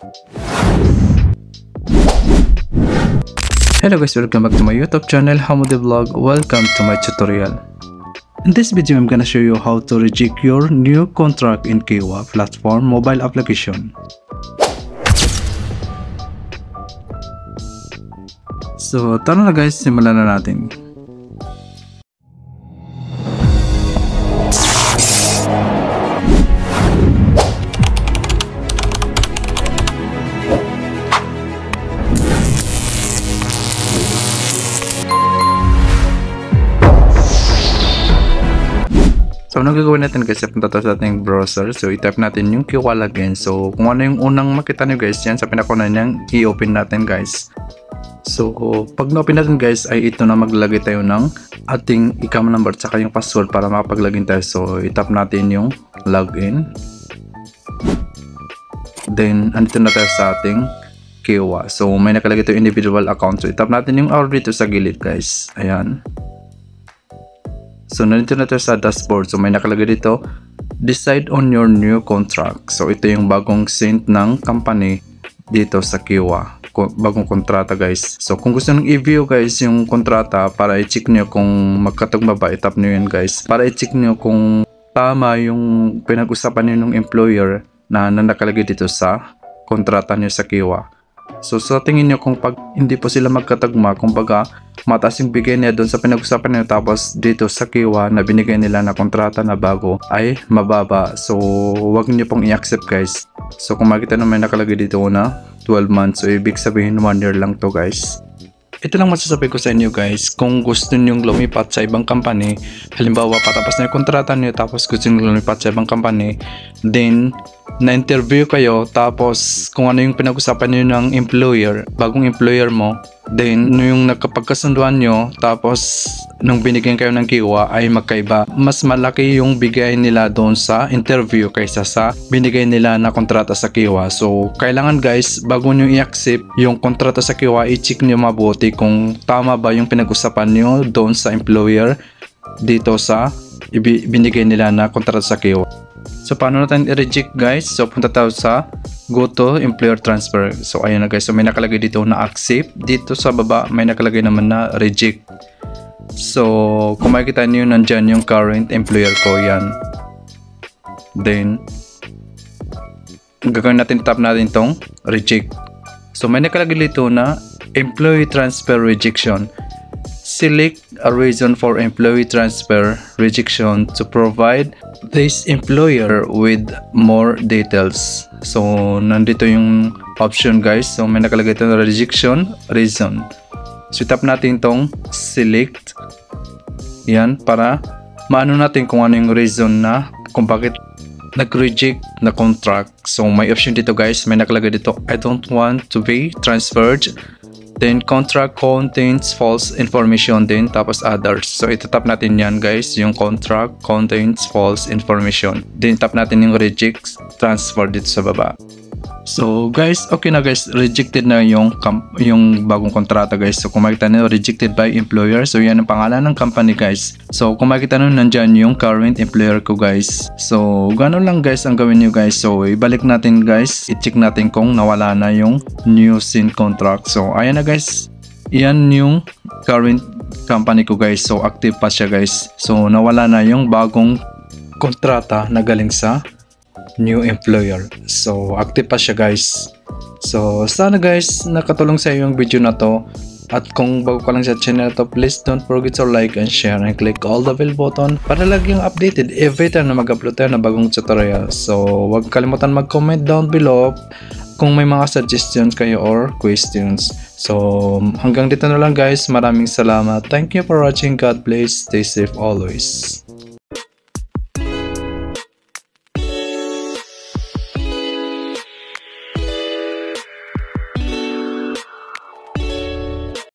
Hello guys, welcome back to my YouTube channel, Hammudi Vlog. Welcome to my tutorial. In this video, I'm gonna show you how to reject your new contract in Kiwa platform mobile application. So tara na guys, simulan na natin. So, anong gagawin natin guys? Punta tayo sa ating browser. So, i-type natin yung Kiwa login. So, kung ano yung unang makita nyo guys, yan sa pinakuna niyang i-open natin guys. So, pag na-open natin guys, ay ito na maglalagay tayo ng ating account number at yung password para makapag-login tayo. So, i-tap natin yung login. Then, andito na tayo sa ating Kiwa. So, may nakalagay tayo individual account. So, i-tap natin yung arrow dito sa gilid guys. Ayan. So, nandito na tayo sa dashboard. So, may nakalagay dito, decide on your new contract. So, ito yung bagong sent ng company dito sa Kiwa. Bagong kontrata guys. So, kung gusto nyo i-view guys yung kontrata para i-check nyo kung magkatugma ba, i-tap nyo yun guys. Para i-check nyo kung tama yung pinag-usapan nyo ng employer na nakalagay dito sa kontrata nyo sa Kiwa. So, sa tingin nyo kung pag hindi po sila magkatagma, kung baga mataas yung bigay niya doon sa pinag-usapan nyo tapos dito sa Kiwa na binigay nila na kontrata na bago ay mababa. So, wag nyo pong i-accept guys. So, kung makita naman nakalagay dito na 12 months, so ibig sabihin 1 year lang to guys. Ito lang masasabi ko sa inyo guys, kung gusto nyong lumipat sa ibang company, halimbawa patapos na yung kontrata nyo tapos gusto nyong lumipat sa ibang company, then na-interview kayo tapos kung ano yung pinag-usapan nyo ng employer, bagong employer mo, then yung nagkapagkasunduan nyo tapos nung binigyan kayo ng Kiwa ay magkaiba, mas malaki yung bigay nila doon sa interview kaysa sa binigay nila na kontrata sa Kiwa. So kailangan guys, bago nyo i-accept yung kontrata sa Kiwa, i-check nyo mabuti kung tama ba yung pinag-usapan nyo doon sa employer dito sa binigay nila na kontrata sa Kiwa. So paano natin i-reject guys? So punta tayo sa go to employer transfer. So ayan na guys, so may nakalagay dito na accept, dito sa baba may nakalagay naman na reject. So kung makikita nyo nandyan yung current employer ko, yan. Then gagawin natin, tap natin tong reject. So may nakalagay dito na employee transfer rejection. Select a reason for employee transfer rejection to provide this employer with more details. So nandito yung option guys. So may nakalagay dito na rejection reason. So tap natin tong select. Yan, para maano natin kung ano yung reason na kung bakit nag-reject na contract. So may option dito guys, may nakalagay dito, I don't want to be transferred. Then contract contains false information din, tapos others. So itatap natin yan guys, yung contract contains false information. Then tap natin yung reject transfer dito sa baba. So guys, okay na guys, rejected na yung bagong kontrata guys. So kung makita nyo, rejected by employer. So yan ang pangalan ng company guys. So kung makita nyo, nandyan yung current employer ko guys. So gano'n lang guys ang gawin nyo guys. So ibalik natin guys, i-check natin kung nawala na yung new send contract. So ayan na guys, yan yung current company ko guys. So active pa siya guys. So nawala na yung bagong kontrata na galing sa new employer. So active pa siya guys. So sana guys nakatulong sa iyo yung video na to. At kung bago ka lang sa channel na to, please don't forget to like and share and click all the bell button para lagi yung updated every time na mag-upload tayo ng bagong tutorial. So huwag kalimutan mag-comment down below kung may mga suggestions kayo or questions. So hanggang dito na lang guys, maraming salamat. Thank you for watching. God bless. Stay safe always.